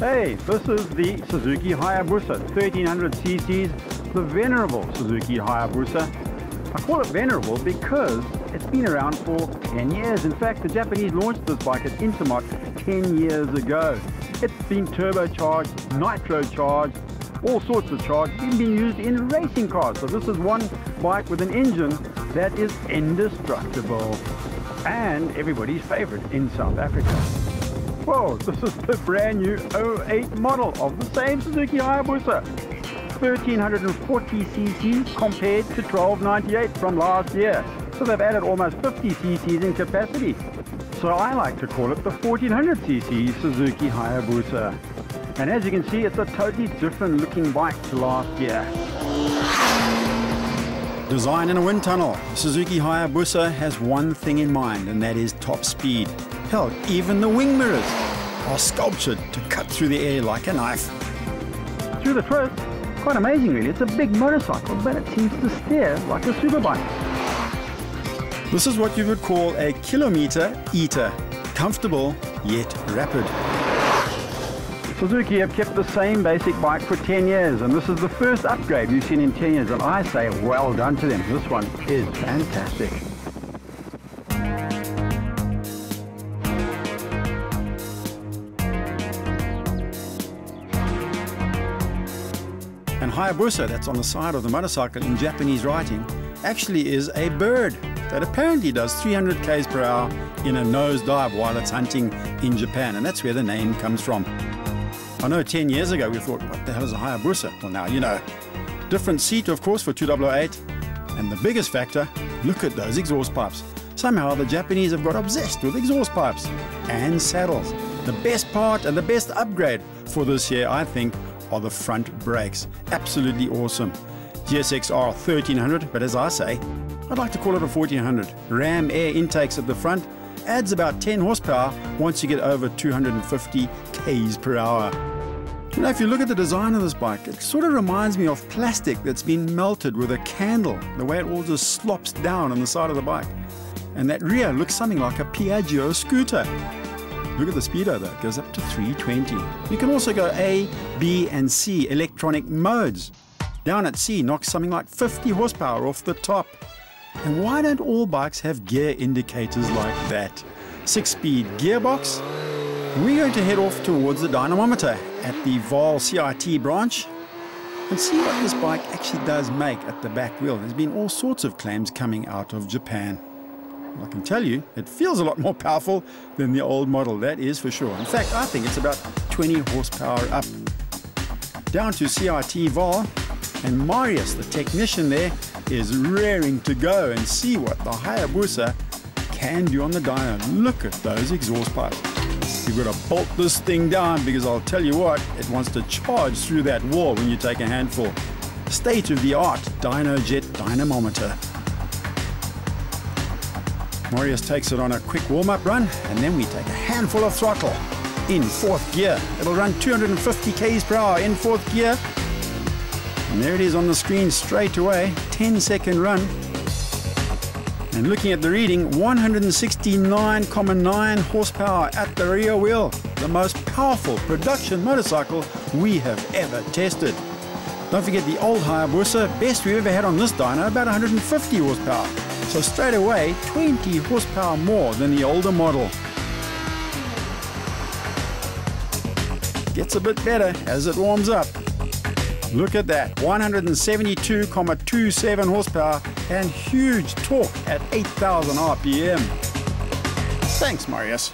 Hey, this is the Suzuki Hyabusa 1300 cc's, the venerable Suzuki Hyabusa. I call it venerable because it's been around for 10 years. In fact, the Japanese launched this bike at Intermot 10 years ago. It's been turbocharged, nitro-charged, all sorts of charge, even been used in racing cars. So this is one bike with an engine that is indestructible and everybody's favorite in South Africa. Whoa, this is the brand new 08 model of the same Suzuki Hyabusa. 1340 cc compared to 1298 from last year. So they've added almost 50 cc's in capacity. So I like to call it the 1400 cc Suzuki Hyabusa. And as you can see, it's a totally different looking bike to last year. Designed in a wind tunnel, the Suzuki Hyabusa has one thing in mind, and that is top speed. Hell, even the wing mirrors are sculptured to cut through the air like a knife. Through the twist, quite amazing really. It's a big motorcycle, but it seems to steer like a superbike. This is what you would call a kilometer eater. Comfortable, yet rapid. Suzuki have kept the same basic bike for 10 years, and this is the first upgrade we've seen in 10 years, and I say well done to them. This one is fantastic. And Hyabusa, that's on the side of the motorcycle in Japanese writing, actually is a bird that apparently does 300 km per hour in a nosedive while it's hunting in Japan, and that's where the name comes from. I know 10 years ago we thought, what the hell is a Hyabusa? Well, now you know. Different seat, of course, for 2008. And the biggest factor, look at those exhaust pipes. Somehow the Japanese have got obsessed with exhaust pipes and saddles. The best part and the best upgrade for this year, I think, are the front brakes. Absolutely awesome. GSX-R 1300, but as I say, I'd like to call it a 1400. Ram air intakes at the front, adds about 10 horsepower once you get over 250 k's per hour. You know, if you look at the design of this bike, it sort of reminds me of plastic that's been melted with a candle, the way it all just slops down on the side of the bike. And that rear looks something like a Piaggio scooter. Look at the speedo though, it goes up to 320. You can also go A, B and C electronic modes. Down at C knocks something like 50 horsepower off the top. And why don't all bikes have gear indicators like that? 6-speed gearbox. We're going to head off towards the dynamometer at the Vaal CIT branch and see what this bike actually does make at the back wheel. There's been all sorts of claims coming out of Japan. I can tell you, it feels a lot more powerful than the old model, that is for sure. In fact, I think it's about 20 horsepower up. Down to CIT Vaal, and Marius, the technician there, is raring to go and see what the Hyabusa can do on the dyno. Look at those exhaust pipes. You've got to bolt this thing down because I'll tell you what, it wants to charge through that wall when you take a handful. State-of-the-art dyno jet dynamometer. Marius takes it on a quick warm-up run, and then we take a handful of throttle in 4th gear. It'll run 250 k's per hour in 4th gear. And there it is on the screen straight away, 10-second run. And looking at the reading, 169.9 horsepower at the rear wheel. The most powerful production motorcycle we have ever tested. Don't forget the old Hyabusa, best we've ever had on this dyno, about 150 horsepower. So straight away, 20 horsepower more than the older model. Gets a bit better as it warms up. Look at that, 172.27 horsepower and huge torque at 8,000 RPM. Thanks, Marius.